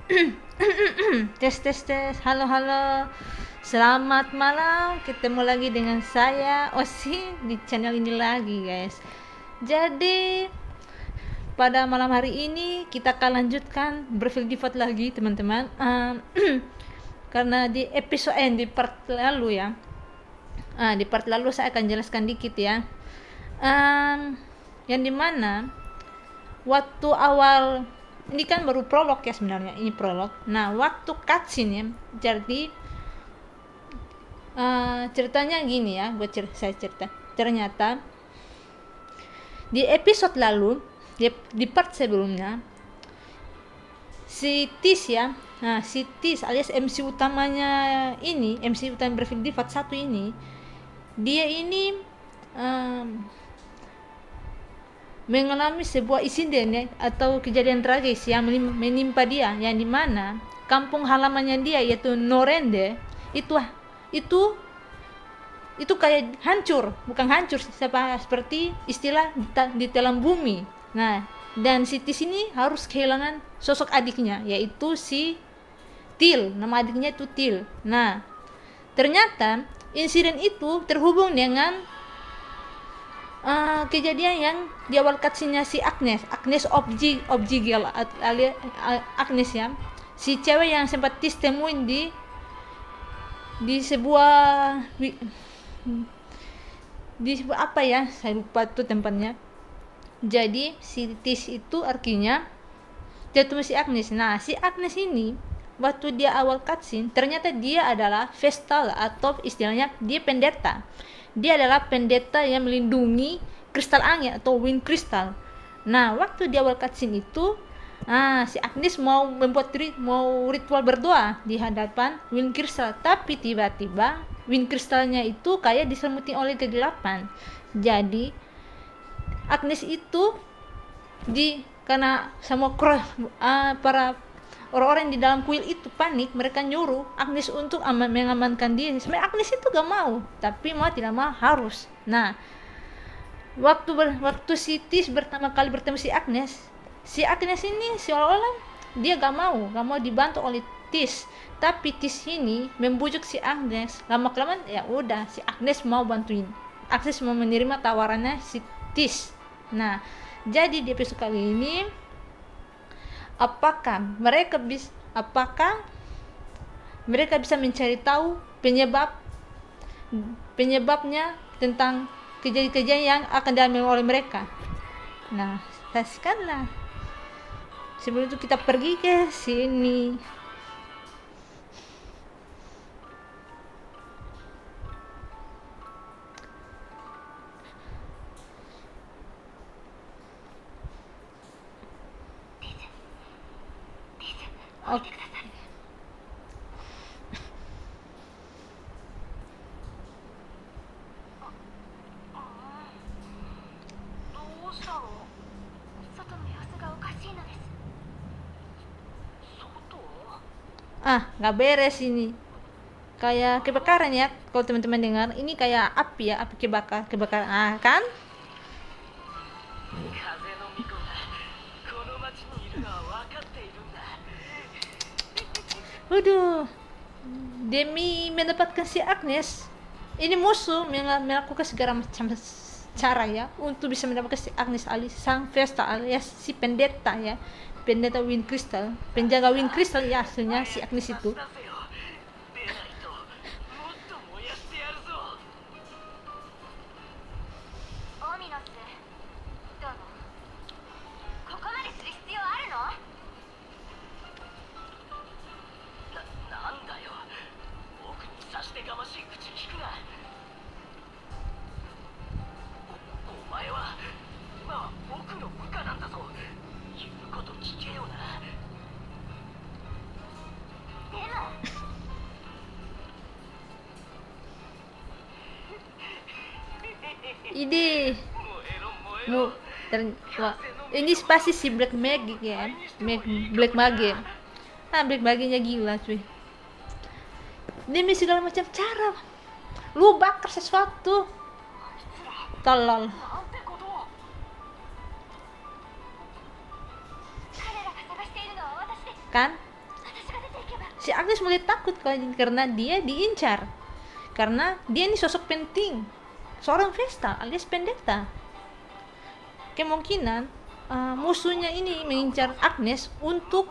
Tes tes tes. Halo halo. Selamat malam. Ketemu lagi dengan saya Osi di channel ini lagi, guys. Jadi pada malam hari ini kita akan lanjutkan berfil default lagi, teman-teman. Karena di episode di part lalu ya. Di part lalu saya akan jelaskan dikit ya. Yang dimana waktu awal ini kan baru prolog ya, sebenarnya ini prolog. Nah, waktu cutscene ya, jadi ceritanya gini ya, saya cerita. Ternyata di episode lalu, di part sebelumnya, si Tis ya, si Tis alias MC utamanya ini, MC utama Berfil Default 1 ini, dia ini mengalami sebuah insiden ya, atau kejadian tragis yang menimpa dia, yang dimana kampung halamannya dia yaitu Norende itu kayak hancur, bukan hancur seperti istilah di dalam bumi. Nah, dan si Tis ini harus kehilangan sosok adiknya, yaitu si Til. Nama adiknya itu Til. Nah, ternyata insiden itu terhubung dengan kejadian yang di awal cutscene-nya si Agnes Objigal alias Agnes ya, si cewek yang sempat Tis temuin di sebuah apa ya, saya lupa tuh tempatnya. Jadi si Tis itu artinya dia ketemu si Agnes. Nah, si Agnes ini waktu dia awal cutscene ternyata dia adalah Vestal, atau istilahnya dia pendeta. Dia adalah pendeta yang melindungi kristal angin atau wind crystal. Nah, waktu di awal cutscene itu si Agnes mau ritual berdoa di hadapan wind crystal, tapi tiba-tiba wind crystalnya itu kayak diselimuti oleh kegelapan. Jadi Agnes itu karena semua para orang-orang di dalam kuil itu panik, mereka nyuruh Agnes untuk mengamankan dia. Sebenarnya Agnes itu gak mau, tapi mau tidak mau harus. Nah, waktu si Tis pertama kali bertemu si Agnes ini seolah-olah dia gak mau dibantu oleh Tis, tapi Tis ini membujuk si Agnes. Lama-kelamaan ya udah, si Agnes mau bantuin. Agnes mau menerima tawarannya si Tis. Nah, jadi di episode kali ini apakah mereka bisa mencari tahu penyebabnya tentang kejadian-kejadian yang akan dialami oleh mereka. Nah, saksikanlah. Sebelum itu kita pergi ke sini. Oke. Nggak beres ini. Kayak kebakaran ya, kalau teman-teman dengar. Ini kayak api ya, api kebakaran. Kan? Waduh, demi mendapatkan si Agnes, ini musuh melakukan segala macam cara ya untuk bisa mendapatkan si Agnes alias sang Vesta alias si pendeta ya, pendeta Wind Crystal, penjaga Wind Crystal ya aslinya si Agnes itu. Ini ini pasti si Black Magic ya, Black Magic. Black Magicnya gila cuy, demi segala macam cara lu bakar sesuatu, tolol kan. si Agnes mulai takut karena dia diincar, karena dia ini sosok penting, seorang Vesta alias pendeta. Kemungkinan musuhnya ini mengincar Agnes untuk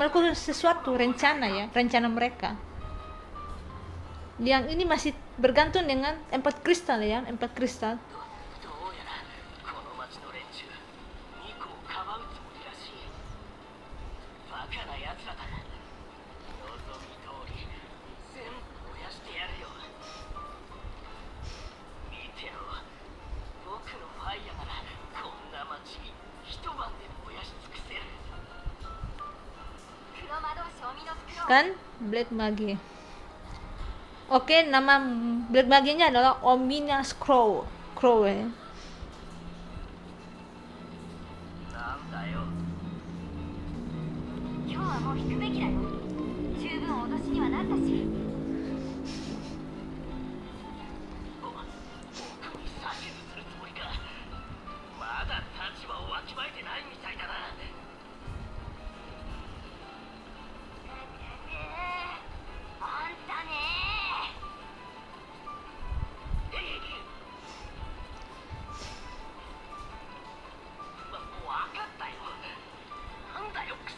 melakukan sesuatu rencana mereka. Yang ini masih bergantung dengan 4 kristal ya, 4 kristal. Kan Black Mage. Oke, nama Black Mage-nya adalah Ominous Crow. Ya. 今日はもう引くべきだよ。十分脅しにはなったし。僕に指図するつもりか。まだ立場をわきまえてないみたいだな。あんたね。わかったよ。なんだよクソ。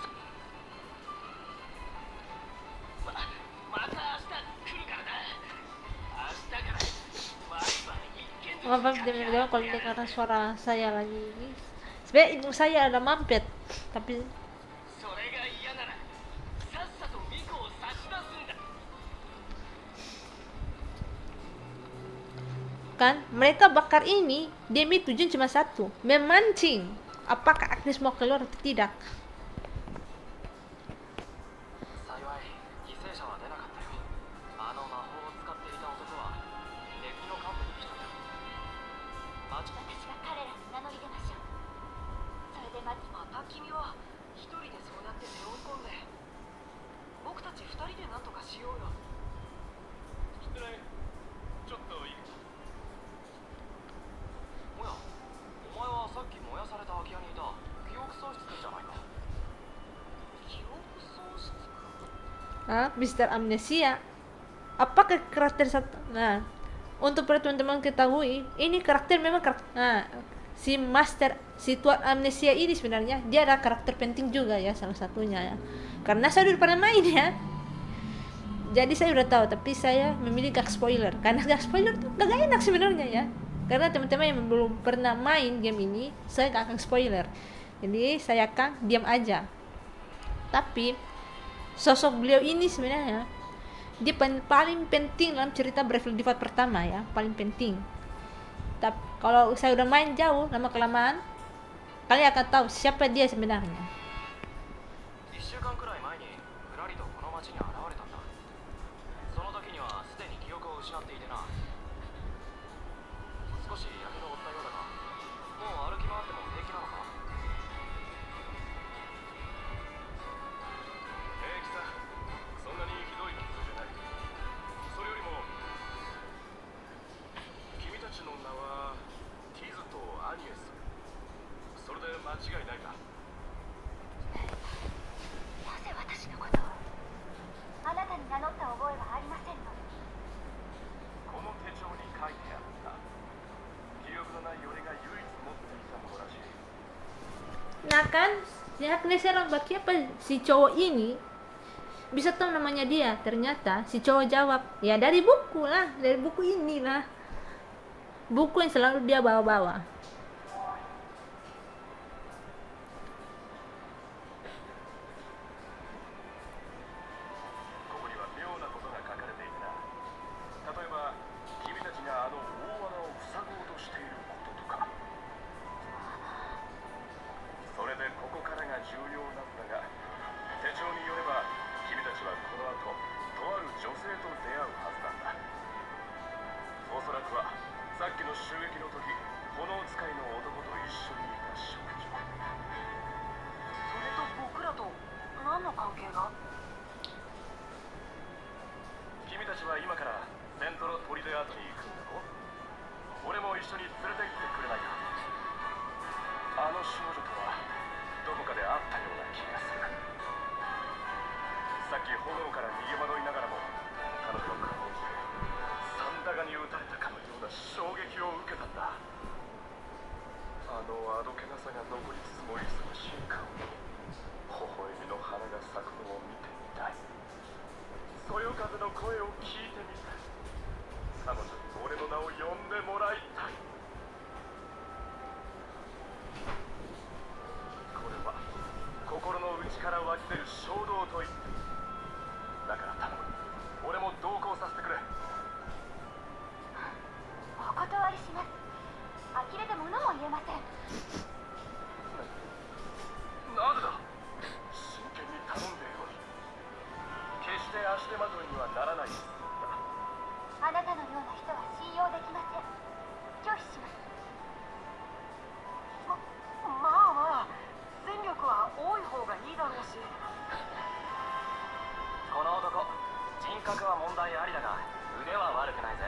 Maaf dia kalau dia karena suara saya lagi. Sebenarnya hidung saya ada mampet, tapi kan mereka bakar ini demi tujuan cuma satu, memancing apakah Agnes mau keluar atau tidak. Mr. Amnesia, apakah karakter satu? Nah, untuk para teman-teman ketahui, ini karakter memang si Tuan Amnesia ini sebenarnya dia ada karakter penting juga ya, salah satunya ya. Karena saya udah pernah main ya, jadi saya udah tahu. Tapi saya memilih gak spoiler, karena gak spoiler tuh gak enak sebenarnya ya. Karena teman-teman yang belum pernah main game ini, saya gak akan spoiler. Jadi saya akan diam aja. Tapi sosok beliau ini sebenarnya dia paling penting dalam cerita Bravely Default pertama ya, paling penting. Tapi kalau saya udah main jauh lama kelamaan, kalian akan tahu siapa dia sebenarnya. Nah kan, si Agnes heran apa si cowok ini bisa tahu namanya dia. Ternyata si cowok jawab, ya dari buku lah, dari buku inilah, buku yang selalu dia bawa-bawa. 炎から逃げ惑いながらも彼女の顔を見てサンダガに撃たれたかのような衝撃を受けたんだ。あのあどけなさが残りつつも忙しい顔に微笑みの花が咲くのを見てみたい。そよ風の声を聞いてみたい。彼女に俺の名を呼んでもらいたい。これは心の内から湧き出る衝動と言っていい。だから頼む、俺も同行させてくれ。お断りします。呆れて物も言えません。なぜだ。真剣に頼んでいるのに。決して足手まといにはならないです。あなたのような人は信用できません。拒否します。まあ戦力は多い方がいいだろうし。この男、人格は問題ありだが腕は悪くないぜ。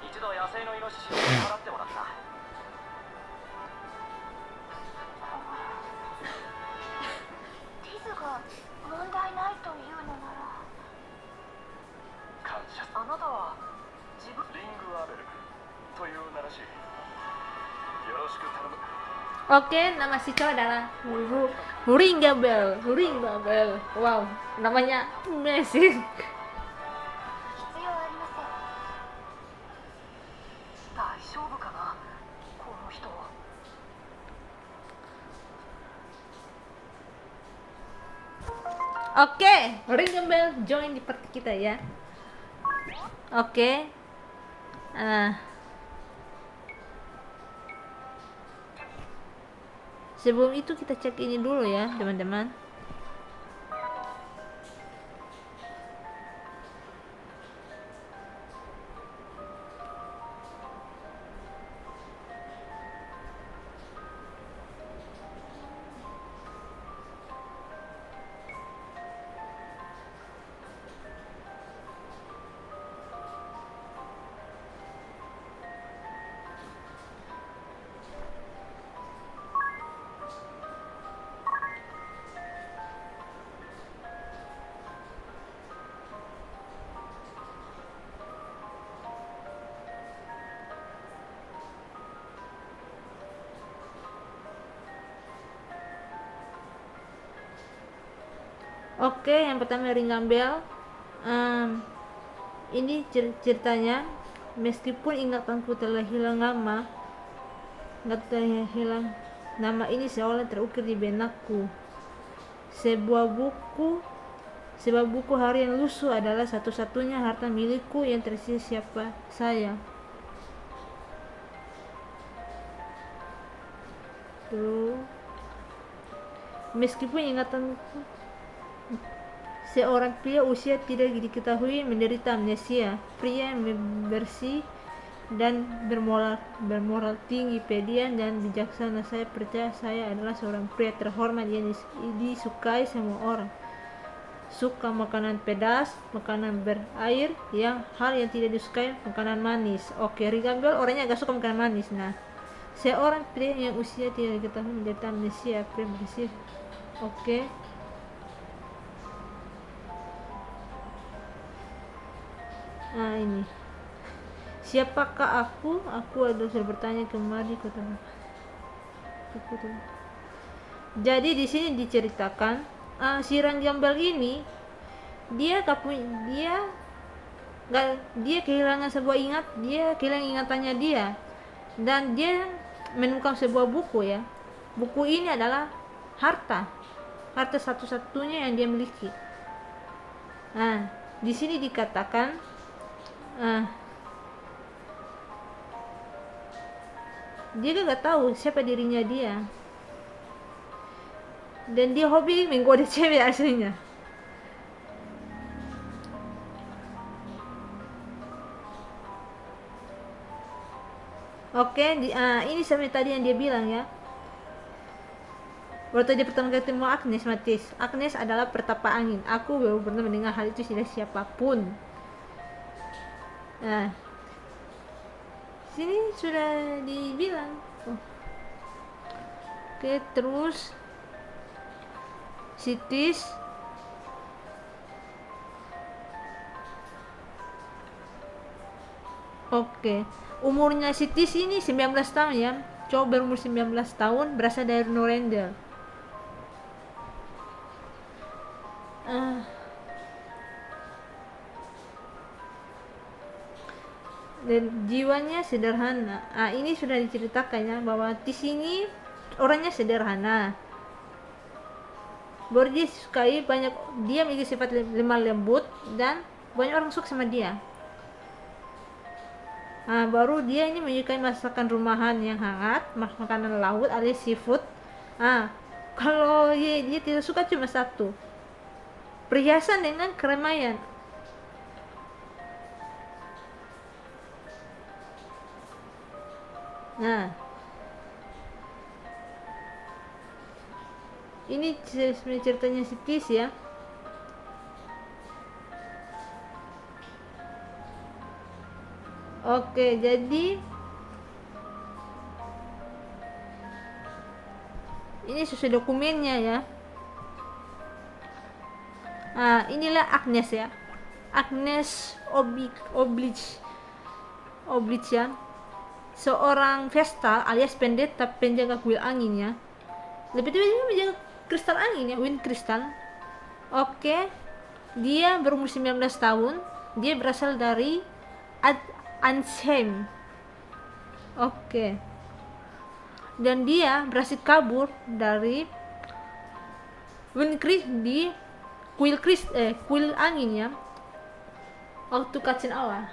一度野生のイノシシを払ってもらった。ティズが問題ないというのなら。感謝。あなたは自分リングアベルという名らしい。よろしく頼む。 Oke, nama si cowok adalah Ringgabel. Ringgabel. Wow, namanya amazing. 必要ありません。大丈夫かな、この人。Oke, Ringgabel join di party kita ya. Oke. Sebelum itu kita cek ini dulu ya, teman-teman. Oke, yang pertama Ringgambel. Ini ceritanya, meskipun ingatanku telah hilang nama, nama ini seolah terukir di benakku. Sebuah buku harian lusuh adalah satu-satunya harta milikku yang tersisa siapa saya. Tuh. Meskipun ingatanku, seorang pria usia tidak diketahui menderita amnesia. Pria yang bersih dan bermoral tinggi, pedian dan bijaksana. Saya percaya saya adalah seorang pria terhormat yang disukai semua orang. Suka makanan pedas, makanan berair, hal yang tidak disukai makanan manis. Oke, Ringgambel orangnya agak suka makanan manis. Nah, seorang pria yang usia tidak diketahui menderita amnesia. Pria bersih. Oke. Nah, ini. Siapakah aku? Aku adalah sudah bertanya kemari kota. Jadi di sini diceritakan si Ringgambel ini dia kehilangan kehilangan ingatannya dia, dan dia menemukan sebuah buku ya. Buku ini adalah harta satu-satunya yang dia miliki. Nah, di sini dikatakan dia gak tahu siapa dirinya dia, dan dia hobi menggoda cewek aslinya. Oke, ini sama tadi yang dia bilang ya. Waktu dia pertama kali ketemu Agnes adalah pertapa angin. Aku baru pernah mendengar hal itu dari siapapun. Nah, sini sudah dibilang. Oke, terus Sitis Oke, umurnya si Tis ini 19 tahun ya. Cowok berumur 19 tahun berasal dari Norendel. Ah, dan jiwanya sederhana. Ini sudah diceritakan ya bahwa Tis ini orangnya sederhana. Baru dia sukai banyak, dia memiliki sifat lemah lembut dan banyak orang suka sama dia. Baru dia ini menyukai masakan rumahan yang hangat, makanan laut alias seafood. Kalau dia tidak suka cuma satu, perhiasan dengan keramaian. Nah, ini sebenarnya ceritanya si Tis ya. Oke, jadi ini sesuai dokumennya ya. Inilah Agnes ya. Agnes Oblige ya. Seorang Vestal alias pendeta penjaga kuil angin ya. Lebih tepatnya menjaga kristal angin ya, wind kristal. Oke. Dia berumur 19 tahun. Dia berasal dari Ansheim. Oke. Dan dia berhasil kabur dari wind di kuil angin ya. Waktu cutscene awal.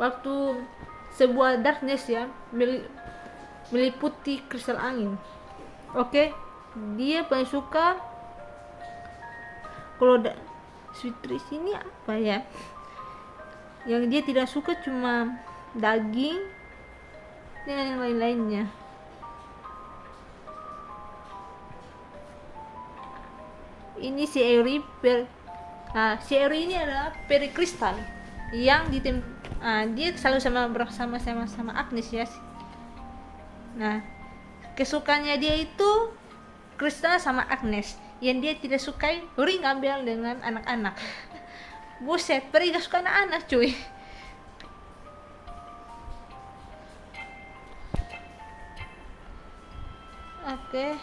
Waktu sebuah darkness ya meliputi kristal angin. Oke, dia paling suka kalau Sweet Trees ini apa ya? Yang dia tidak suka cuma daging dan yang lain-lainnya. Ini si Eri si Eri ini adalah peri kristal yang dia selalu sama Agnes ya. Nah, kesukaannya dia itu kristal sama Agnes. Yang dia tidak sukai ring ambil dengan anak-anak. Buset, peri gak suka anak-anak cuy. Oke.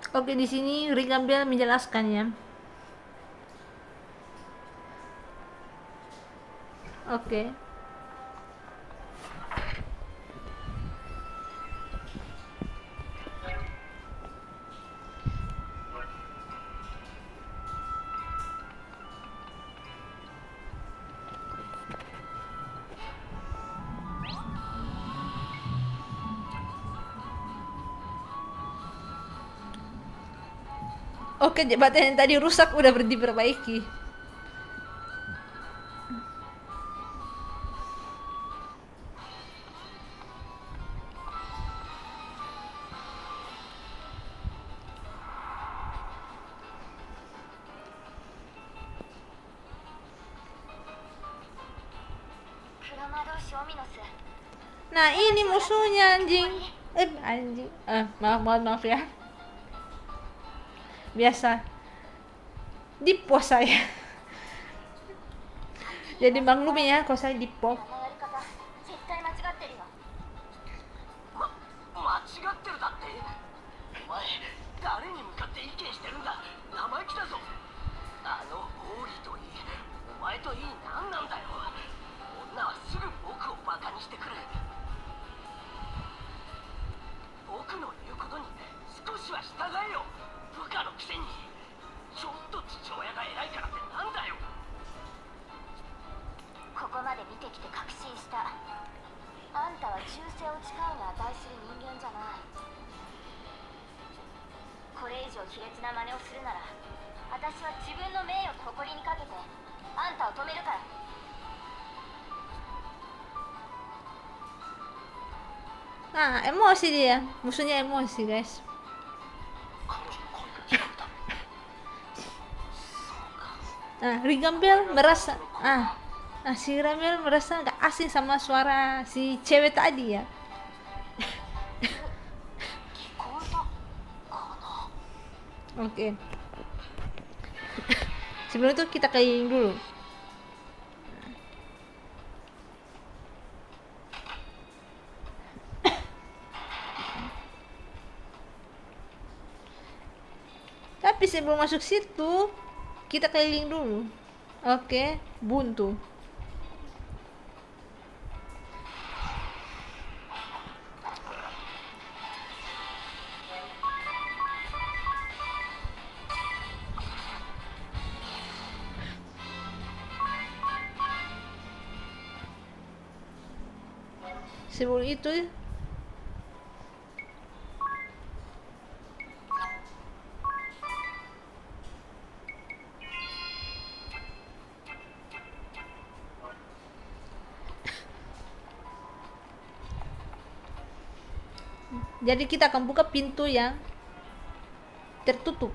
Oke, di sini Rick Campbell menjelaskan ya. Oke. Oke, jembatan yang tadi rusak udah diperbaiki. Nah, ini musuhnya anjing. Anjing. Maaf ya. Biasa di pos saya. Jadi maklum ya kalau saya di pop. あのやり方絶対間違ってるよ。間違ってるだって。お前誰に向かって意見してるんだ。生意気だぞ。あのオーリーといい、お前といい、何なんだよ。女はすぐ僕をバカにしてくる。僕の言うことに少しは従えよ。部下のくせに。ちょっと父親が偉いからってなんだよ。ここまで見てきて確信した。あんたは忠誠を誓うに値する人間じゃない。これ以上卑劣な真似をするなら、私は自分の名誉と誇りにかけてあんたを止めるから。Nah, emosi dia. Musuhnya emosi, guys. 彼女の恋が聞こえた。 Nah, Rigambel merasa si Rigambel merasa gak asing sama suara si cewek tadi ya. 聞こえたかな。 Oke. Sebelum itu kita keliling dulu. Tapi sebelum masuk situ, kita keliling dulu. Oke, buntu. Sebelum itu jadi kita akan buka pintu yang tertutup.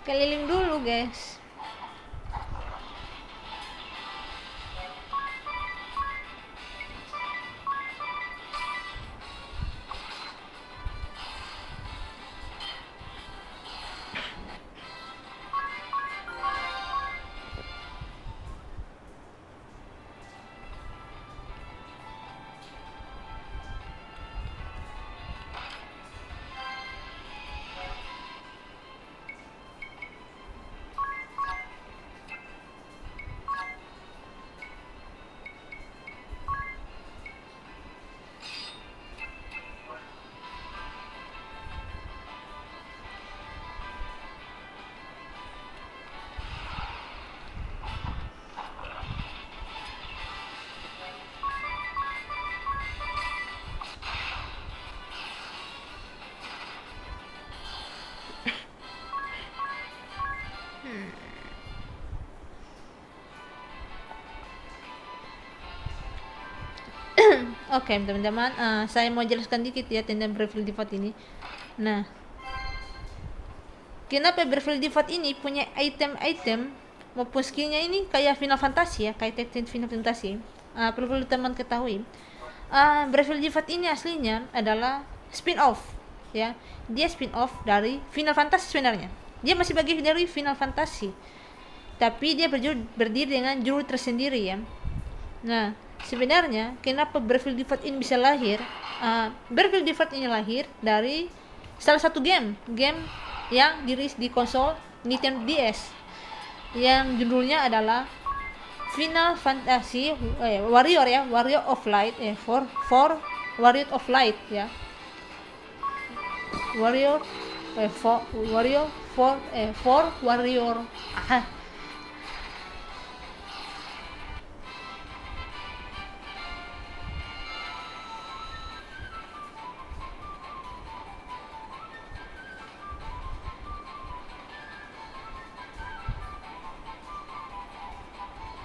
Keliling dulu, guys. Oke, teman-teman, saya mau jelaskan dikit ya tentang Bravely Default ini. Nah, kenapa Bravely Default ini punya item-item maupun skillnya ini kayak Final Fantasy ya, kayak item Final Fantasy. Perlu teman ketahui, Bravely Default ini aslinya adalah spin-off ya. Dia spin-off dari Final Fantasy sebenarnya. Dia masih bagian dari Final Fantasy, tapi dia berdiri dengan judul tersendiri ya. Nah, sebenarnya kenapa Bravely Default ini bisa lahir? Bravely Default ini lahir dari salah satu game yang dirilis di konsol Nintendo DS yang judulnya adalah Final Fantasy Warrior ya, Warrior of Light for Warrior of Light ya. Warrior for Warrior.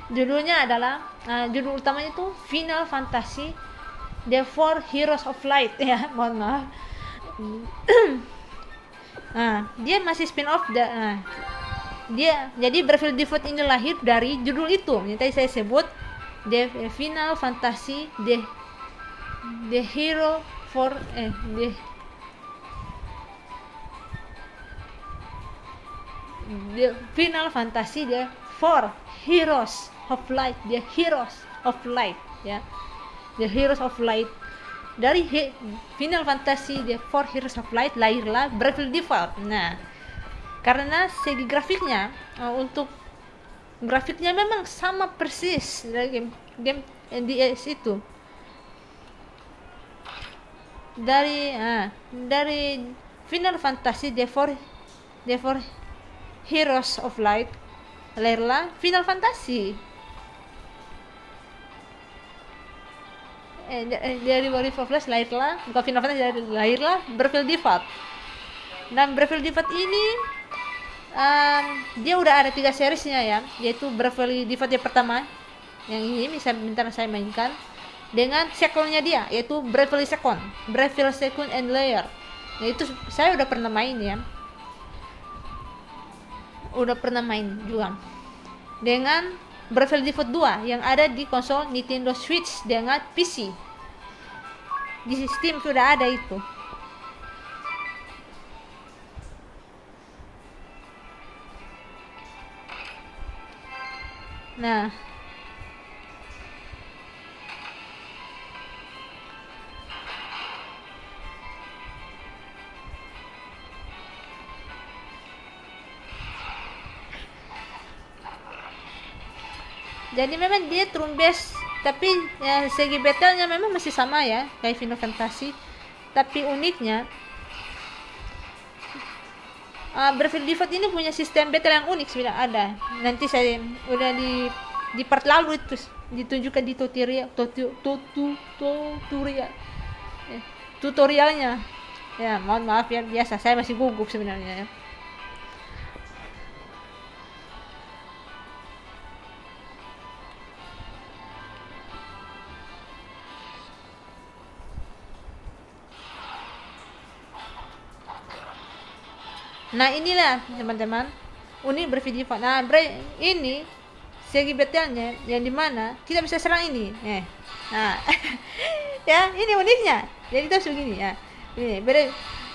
Judulnya adalah judul utamanya itu Final Fantasy The Four Heroes of Light ya, mohon maaf. Dia masih spin-off dia jadi Bravely Default ini lahir dari judul itu yang tadi saya sebut, The Final Fantasy the hero for the Final Fantasy the four heroes of light, the heroes of light, ya, the heroes of light. Dari Final Fantasy the four heroes of light lahirlah Bravely Default. Nah, karena segi grafiknya, untuk grafiknya memang sama persis dari game NDS itu, dari Final Fantasy the four Heroes of Light lahirlah Final Fantasy. Dari Warriors of Light lahirlah, bukan Final Fantasy, lahirlah Bravely Default. Dan Bravely Default ini dia udah ada 3 seriesnya ya, yaitu Bravely Default yang pertama, yang ini bisa bentar saya mainkan, dengan sequelnya dia, yaitu Bravely Second and Layer. Nah itu saya udah pernah main ya, juga dengan Bravely Default 2 yang ada di konsol Nintendo Switch dengan PC. Di Steam sudah ada itu. Nah, jadi memang dia turn based, tapi ya, segi battlenya memang masih sama ya kayak Final Fantasy, tapi uniknya Bravely Default ini punya sistem battle yang unik sebenarnya ada. Nanti saya udah di part lalu itu ditunjukkan di tutorialnya. Ya, mohon maaf ya, biasa saya masih gugup sebenarnya ya. Nah inilah teman-teman unik Bravely Default. Nah ini segi battlenya yang dimana kita bisa serang ini. Nah ya ini uniknya. Jadi itu begini ya.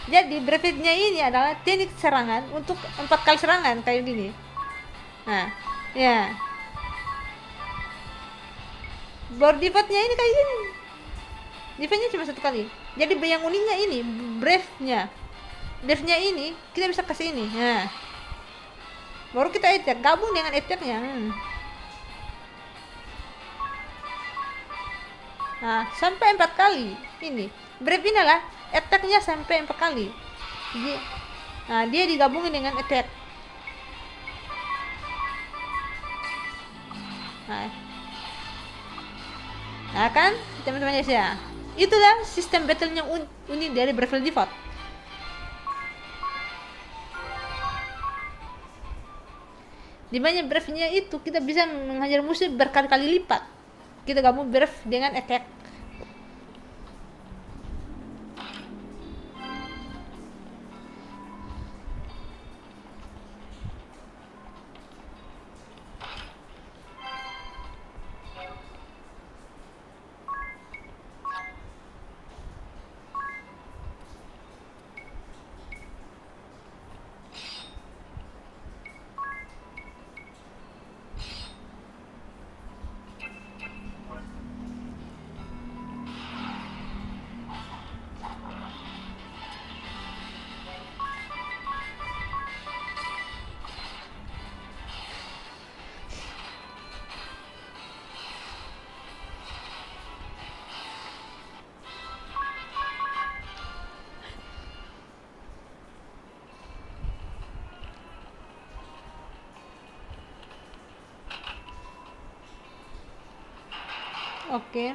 Jadi Bravely-nya ini adalah teknik serangan untuk 4 kali serangan kayak gini. Nah ya, board default-nya ini kayak gini. Defense-nya cuma 1 kali. Jadi yang uniknya ini Brave-nya ini kita bisa kasih ini. Nah, baru kita attack, gabung dengan attack-nya. Nah, sampai 4 kali ini. Brave ini lah attack-nya sampai 4 kali. Dia digabungin dengan attack. Nah kan teman-teman ya, itulah sistem battle-nya unik dari Bravely Default. Dimana Brave-nya itu kita bisa menghajar musuh berkali-kali lipat. Kita gabung Brave dengan attack. Oke.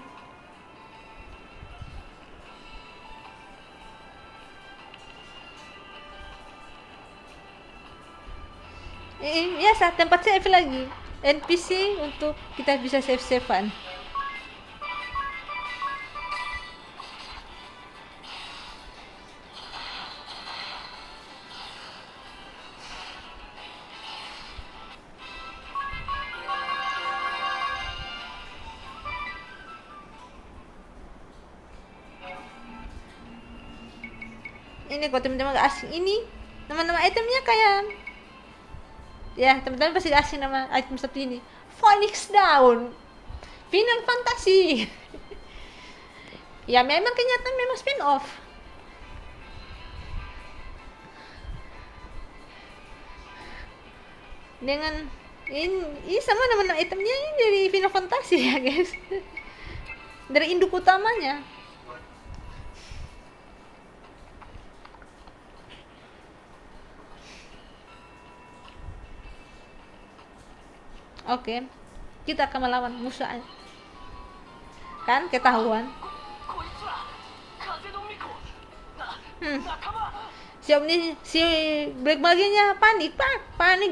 Ya, tempat save lagi. NPC untuk kita bisa save-savean. ini kalau teman-teman gak asing ini nama-nama itemnya kayak ya teman-teman pasti gak asing nama item satu ini Phoenix Down Final Fantasy. Ya memang kenyataan memang spin off. Dengan ini sama nama-nama itemnya ini dari Final Fantasy ya guys. Dari induk utamanya. Oke, kita akan melawan musuh kan ketahuan. こいつら風の巫女Hmm. 仲間 Si Black Maginya panik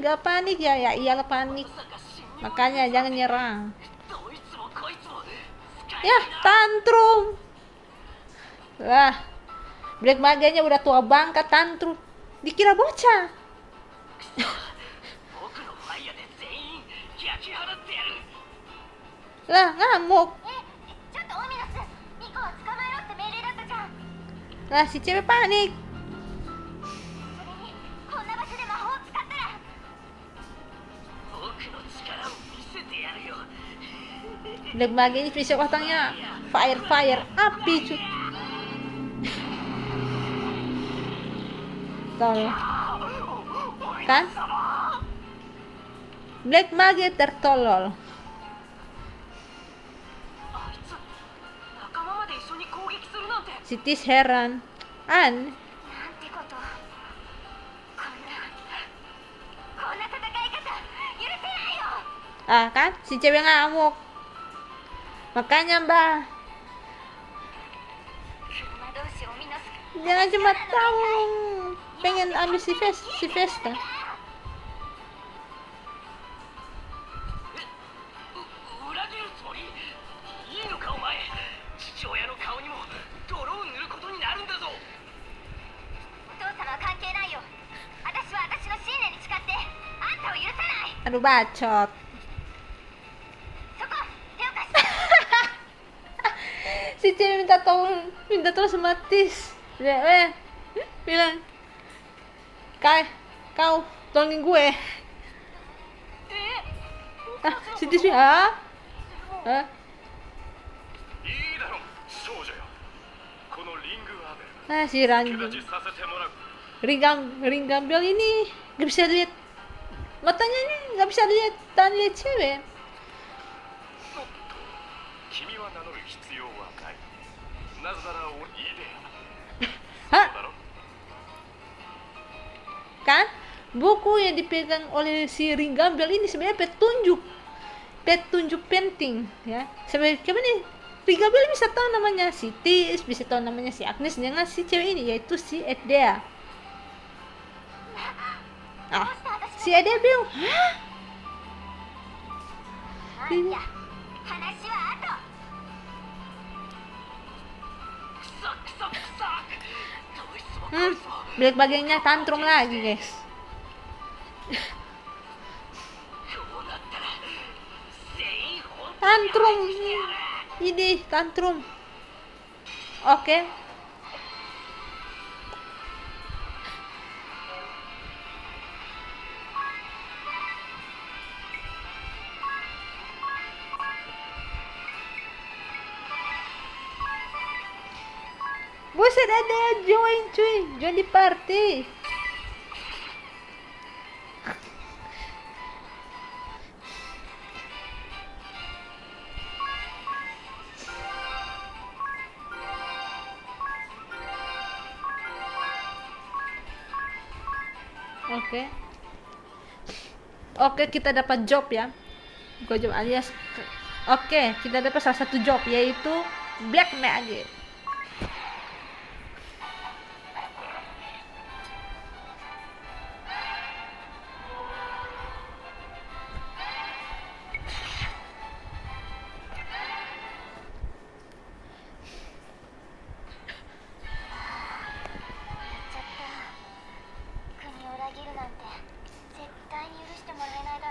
gak panik ya iyalah panik, まさか侵入 makanya jangan nyerang どいつもこいつも使え ya ないな tantrum lah. Black Maginya udah tua bangka tantrum dikira bocah 僕のファイヤーで全員焼き払ってやる lah ngamuk ちょっとオミナスミコを捕まえろって命令だったじゃん。 lah si cewek panik それにこんな場所で魔法を使ったら僕の力を見せてやるよ Black Maginya spesial otaknya fire api cuy. Tol kan Black Mage tertolol あいつ仲間まで一緒に攻撃するなんて si Tis heran なんてことこんな戦い方許せないよ。 kan si cewek ngamuk makanya mbak 車同士を見なす jangan cuma tahu pengen ambil si Vesta 裏切るつもりいいのかお前父親の顔にも泥を塗ることになるんだぞお父様は関係ないよ。私は私の信念に誓ってあんたを許さない。 aduh bacot そこ手を貸して si cewek minta tolong sama Tis bilang kau tolongin gue si Tis bilang ah いいだろ少女よこのリングアベル si Ran 手立ちさせてもらう Ring Gambel ini gak bisa lihat matanya ini gak bisa lihat cewek 君は名乗る必要はないなぜならいいで hah だろ kan buku yang dipegang oleh si Ring Gambel ini sebenarnya petunjuk penting ya. Sebenarnya gimana nih Ring Gambel bisa tahu namanya si Tis, bisa tahu namanya si Agnes dengan si cewek ini yaitu si Edea. Si Edea bilang hah いや話は後。クソクソクソどいつもこ hmm, いつも Black bagiannya tantrum lagi guys こうなったら全員本当に tantrum 愛してやる ini tantrum oke buset ada join cuy join di party Oke, kita dapat job ya. Gua job alias. Oke, kita dapat salah satu job yaitu Black Magic.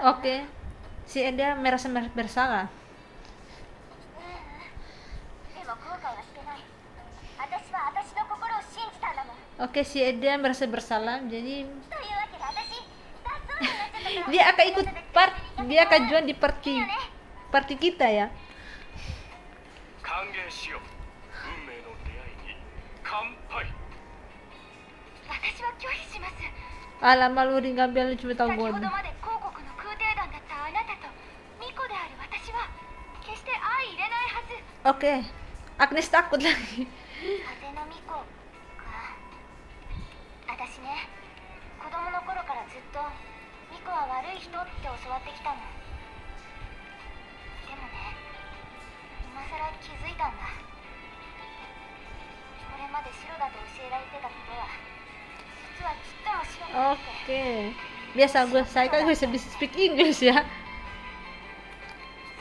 Oke, si Eda merasa bersalah. でも後悔はしてない。私は私の心を信じたんだもん。Oke, si Eda merasa bersalah, jadi というわけで私脱走になっちゃったから dia akan ikut part, dia akan join di party いいよね party kita ya. 歓迎しよう。運命の出会いに乾杯。私は拒否します Alamak lu Ringambil cuma tahu 先ほ gue. どまで皇国の空挺団だったあなたと巫女である私は決して相入れないはず Oke, Agnes takut lagi. 風の巫女か私ね子供の頃からずっと巫女は悪い人って教わってきたのでもね今さら気づいたんだこれまで白だと教えられてたことは実はちっとも白くなくて Oke. Biasa saya kan bisa speak English ya.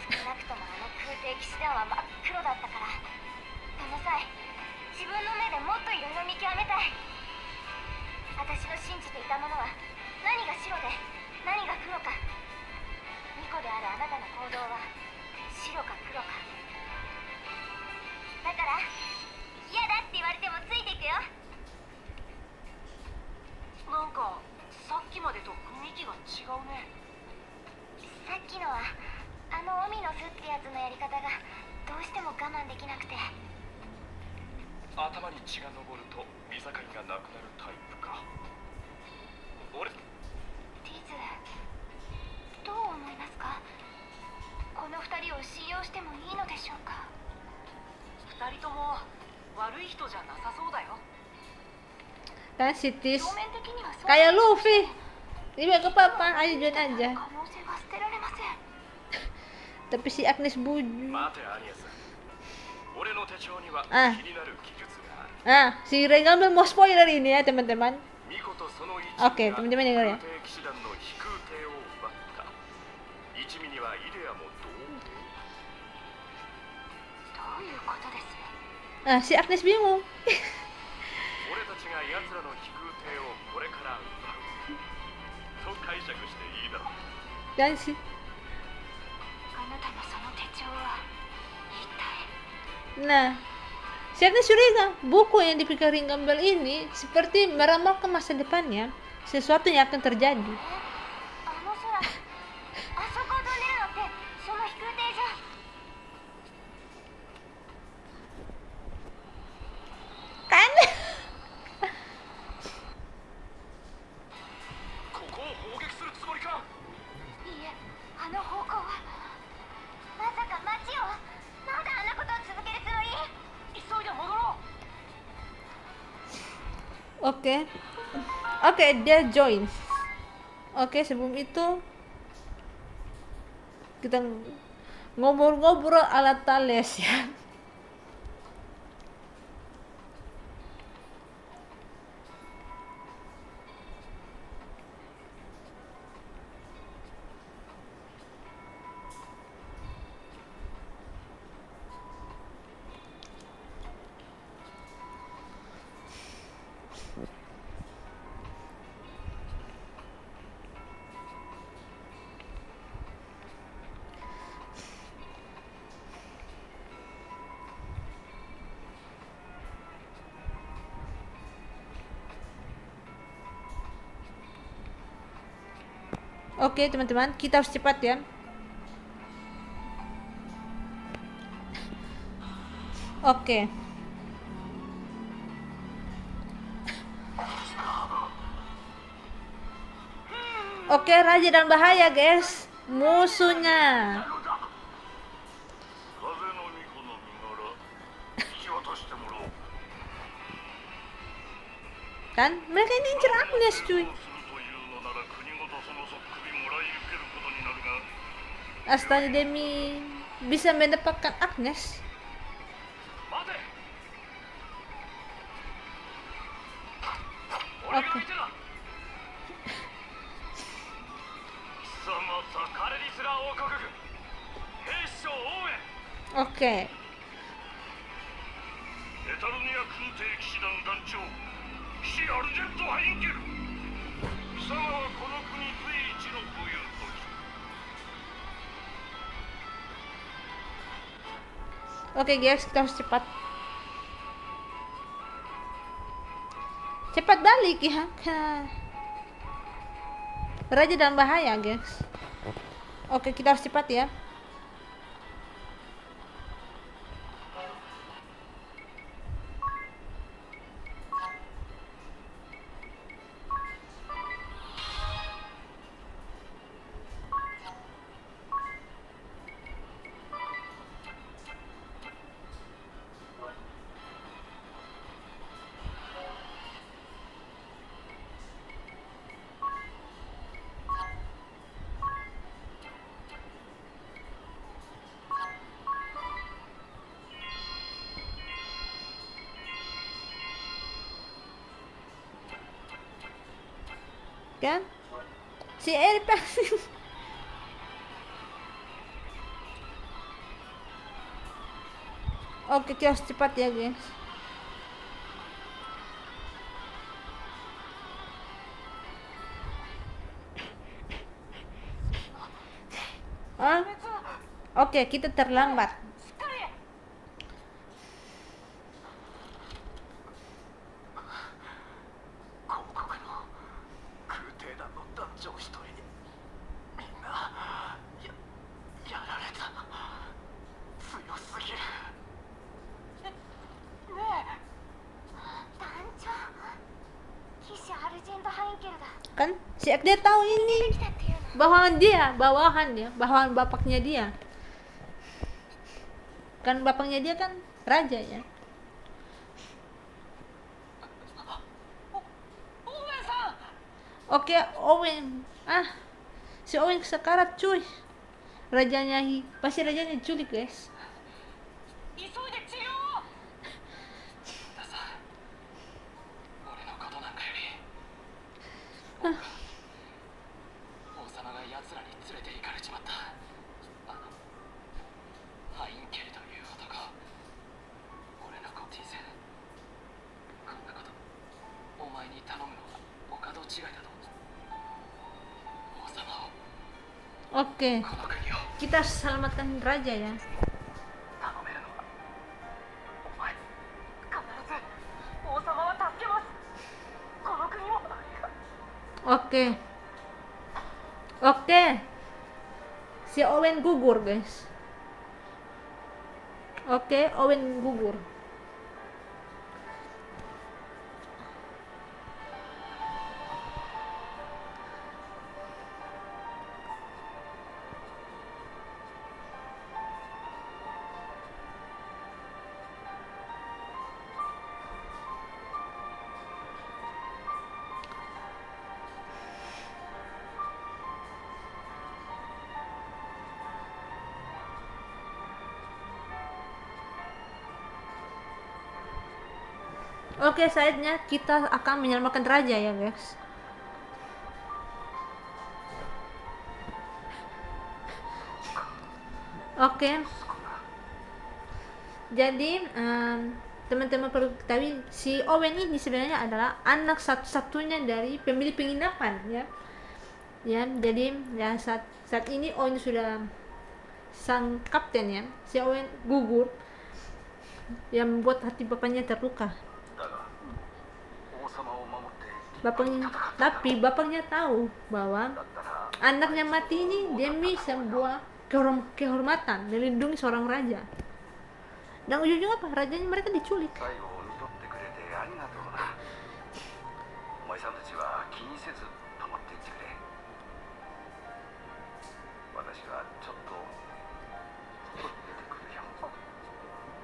少なくともあの空挺騎士団は真っ黒だったからこの際自分の目でもっといろいろ見極めたい私の信じていたものは何が白で何が黒か巫女であるあなたの行動は白か黒かだから嫌だって言われてもついていくよなんかさっきまでと雰囲気が違うね。さっきのはあのオミノスってやつのやり方がどうしても我慢できなくて頭に血が上ると見境がなくなるタイプか。俺ティズどう思いますかこの二人を信用してもいいのでしょうか二人とも悪い人じゃなさそうだよ。 Kan si Tis 表面的にはそう kayak Luffy. Dia bilang ke papa, ayo join aja. 可能性は捨てられません Tapi si Agnes buju. 待てアニエス。俺の手帳にはあ気になる記述がある。 Ah, si Ringambil mau spoiler ini ya teman-teman. 巫女とその一 Oke, teman-teman dengar ya. 空挺騎士団の飛空艇を奪った。一味にはイデアも同盟。どういうことです Ah, si Agnes bingung. 俺たちが奴らの飛空艇をこれから奪う。と解釈していいだろう。 Dan si あなたのその手帳は一体 Nah, si Agnes curiga buku yang dipikir Ringambil ini seperti meramalkan masa depannya, sesuatu yang akan terjadi. あの空あそこを飛んでるのってその飛空艇じゃ Kan? ここを砲撃するつもりか。いいえあの方向はまさか街をまだあんなことを続けるつもり急いで戻ろう。 Oke. Oke, dia join. Oke, sebelum itu kita ngobrol-ngobrol ala Thales ya. Oke, teman-teman, kita harus cepat ya. Oke. Oke, Raja dalam bahaya, guys. Musuhnya. 風の巫女の身柄引き渡してもらおう。 Kan? Mereka ini incer Agnes, cuy. するというのなら国ごとそのそっくりもらい受けることになるが。 Astana Demi bisa mendapatkan Agnes. 待て。 Oke. 俺が相手だ。貴様さカレリスラー王国軍兵士長応援。 Oke. エタルニア空挺騎士団団長騎士アルジェント・ハインケル。貴様はこの国随一の武勇とき。 Oke, guys, kita harus cepat. Cepat balik ya. Raja dalam bahaya, guys. Oke, kita harus cepat ya. Kan? Si Eri pasti. Oke, kita harus cepat ya, guys. Ah? Oke, kita terlambat. 広告の空挺団の団長一人にみんなやられた。強すぎる。ねえ、団長、騎士アルジェント・ハインケルだ。 Kan si Ek dia tahu ini 来たっていうの。 bawahan dia, bawahan bapaknya dia. Kan bapaknya dia kan raja ya. オーウェンさん。 Oke, Owen. Si Owen sekarat cuy. Pasti rajanya diculik, guys. 急いで治療を。ださ、俺のことなんかより王様が奴らに連れて行かれちまった。ハインケルという男、俺の子ティーゼ、こんなことお前に頼むのはお門違いだと。王様を、 Oke, この国を kita harus selamatkan raja ya. 頼めるのはお前。必ず王様は助けます。この国を。 Oke. Oke. Si Owen gugur, guys. Oke, Owen gugur. Oke, saatnya kita akan menyelamatkan raja ya, guys. Oke. Jadi, teman-teman perlu ketahui, si Owen ini sebenarnya adalah anak satu-satunya dari pemilik penginapan ya. Ya, jadi ya saat ini Owen sudah sang kapten ya. Si Owen gugur yang membuat hati bapaknya terluka. Tapi bapaknya tahu bahwa anaknya mati ini demi sebuah kehormatan, melindungi seorang raja. Dan ujung-ujungnya apa? Rajanya mereka diculik.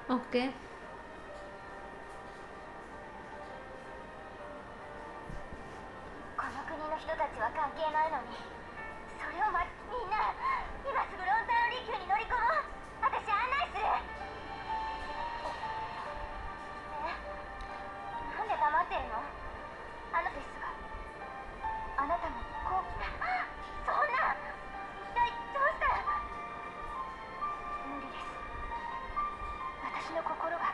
Oke. この国の人たちは関係ないのに、それをみんな今すぐロンタウン離宮に乗り込もう。私案内する。なんで黙ってるの？あのですが、あなたもこうそんな、一体どうしたら。無理です。私の心が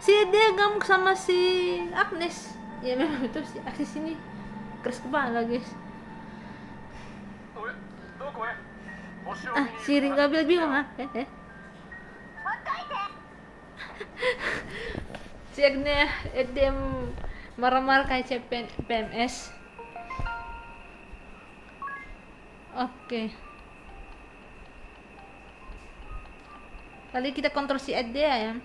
Si dia ngamuk sama si Agnes. Ya memang itu si Agnes ini keras kepala guys. おやどこへ星を Ah 見に si 行くのか Ringabel bingung ah. ほっといて Si Agnes dia marah-marah kayak PMS. Oke. Kali kita kontrol si Edea ya.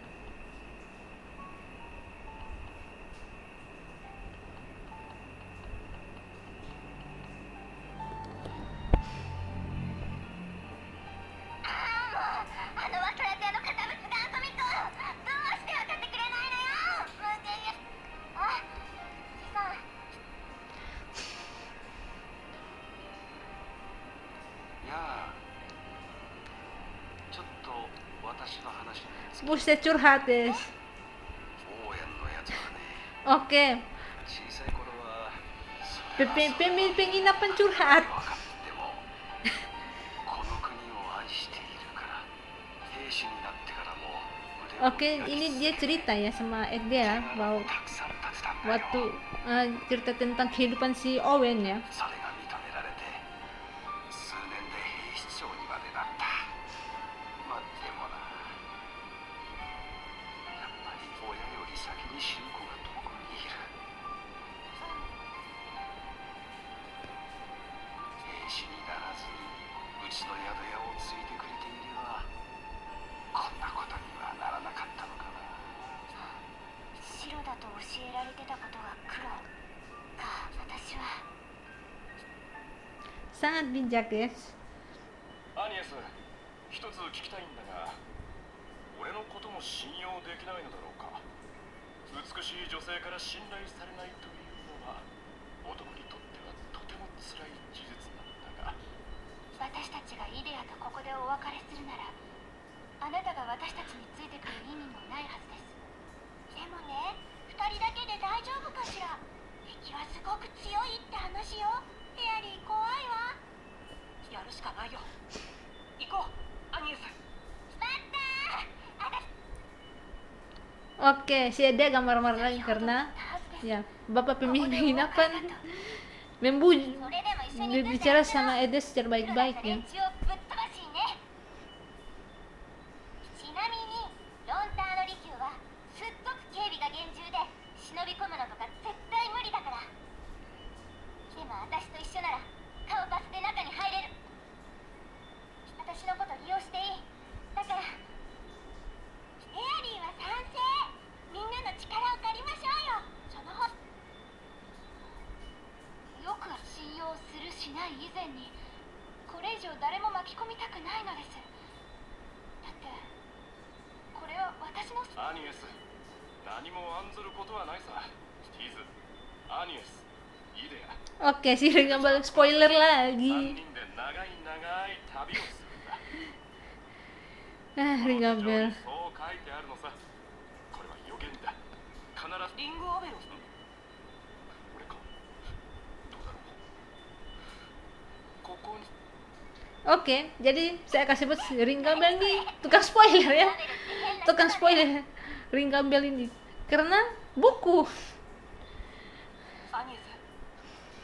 Buset curhat guys. Oke. Penginapan curhat. Oke, ini dia cerita ya sama Edea bahwa waktu cerita tentang kehidupan si Owen ya. Sangat bijak guys. アニエス一つ聞きたいんだが俺のことも信用できないのだろうか美しい女性から信頼されないというのは男にとってはとても辛い事実なんだが私たちがイデアとここでお別れするならあなたが私たちについてくる意味もないはずですでもね2人だけで大丈夫かしら敵はすごく強いって話よフェアリー怖いわやるしかないよ行こうアニエス Oke, si Edea gak marah-marah lagi karena ya bapak pemimpin penginapan berbicara sama Edea secara baik-baik ya. ちなみにロンターの利休はすっごく警備が厳重で忍び込むのとか絶対無理だからでも私と一緒なら顔パスで中に入れる私のこと利用していいだからエアリーは賛成みんなの力を借りましょうよそのほよく信用するしない以前にこれ以上誰も巻き込みたくないのですだってこれは私のアニエス何も案ずることはないさスティーズアニエスイデア Oke, si Ringabel spoiler 3 lagi. 人で長い長い旅をするんだ Ringabel. そう書いてあるのさこれは予言だ必ずリングオベロス俺かどうだろうここに Oke, jadi saya kasih sebut si Ringabel nih tukang spoiler ya. Tukang spoiler Ringabel ini karena buku. アニエス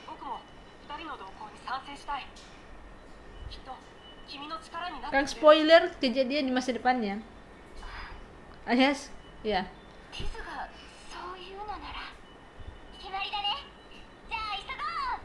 僕も2人の動向に賛成したいきっと君の力になって Tukang spoiler kejadian di masa depannya. Alias, ya. ティズがそういうのなら決まりだねじゃあ急ごう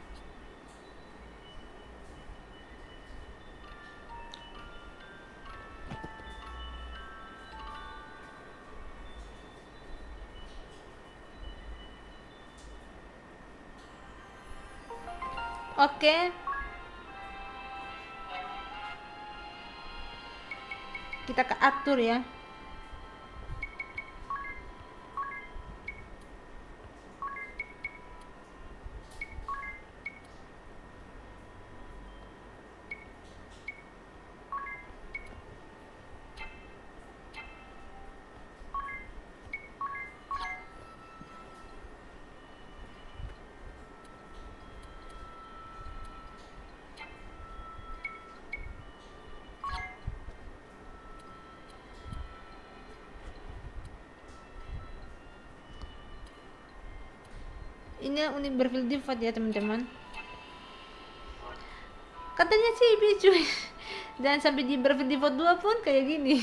Oke. Kita ke atur ya. dunia unik berfilsafat ya teman-teman. Katanya sih cuy. Jangan sampai di berfilsafat 2 pun kayak gini.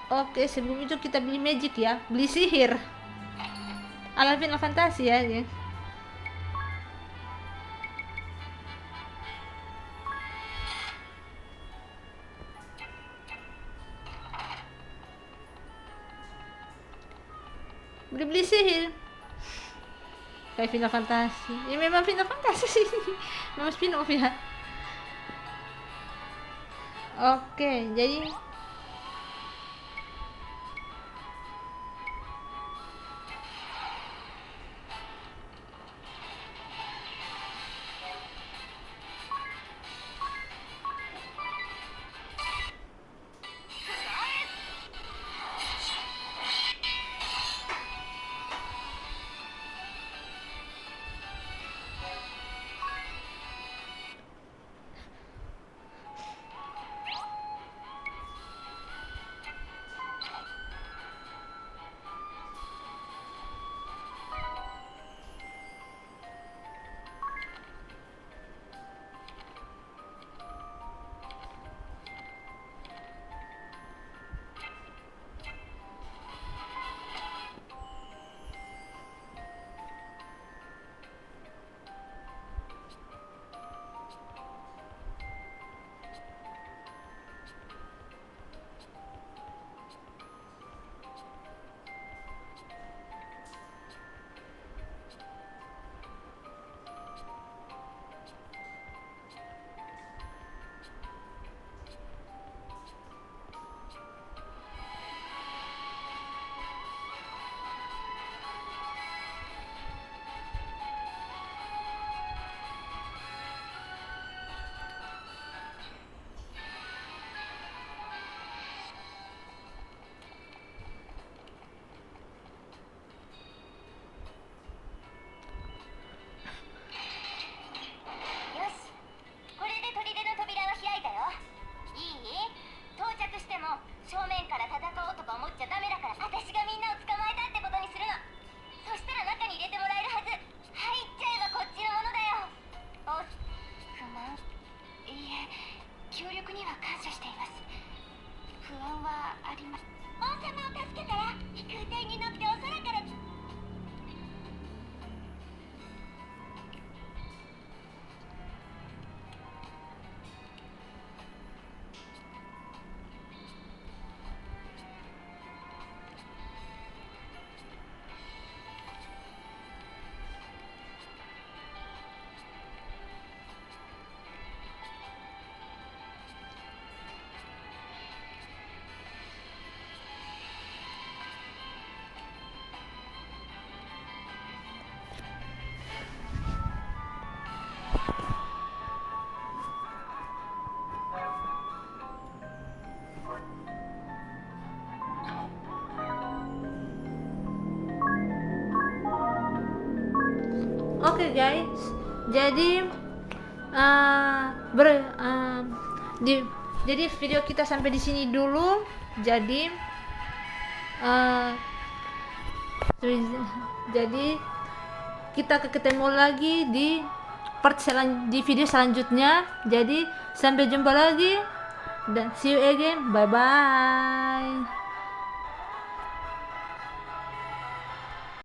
Oke, sebelum itu kita beli magic ya, beli sihir ala Final Fantasy ya, geng. Beli sihir kayak Final Fantasy ya, memang Final Fantasy sih. Memang spin-off ya. Oke, jadi oke guys, jadi jadi video kita sampai di sini dulu. Jadi jadi kita ketemu lagi di di video selanjutnya. Jadi sampai jumpa lagi dan see you again, bye bye.